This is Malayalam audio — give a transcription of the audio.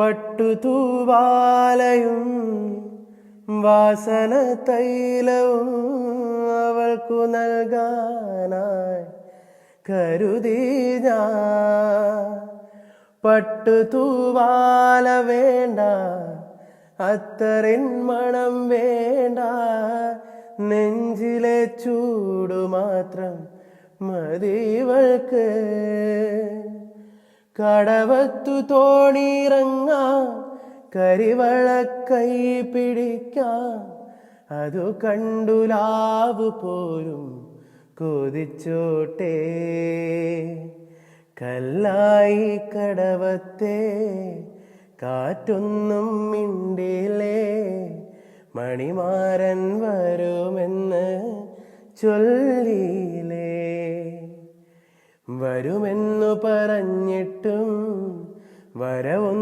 പട്ടുതൂവാലയും വാസന തൈലവും അവൾക്കു നൽകാനായി കരുതി ഞാൻ. പട്ടുതൂവാല വേണ്ട, അത്തറിൻ മണം വേണ്ട, നെഞ്ചിലെ ചൂടു മാത്രം മതിവൾക്ക്. കടവത്തു തോണിയിറങ്ങാം, കരിവള കൈ പിടിക്കാം, അതു കണ്ടുലാവു പോലും കൊതിച്ചോട്ടെ. കല്ലായി കടവത്തെ കാറ്റൊന്നും മിണ്ടിലേ, മണിമാരൻ വരുമെന്ന് ചൊല്ലിയിലേ. വരുമെന്നു പറഞ്ഞിട്ടും വരവൊന്നും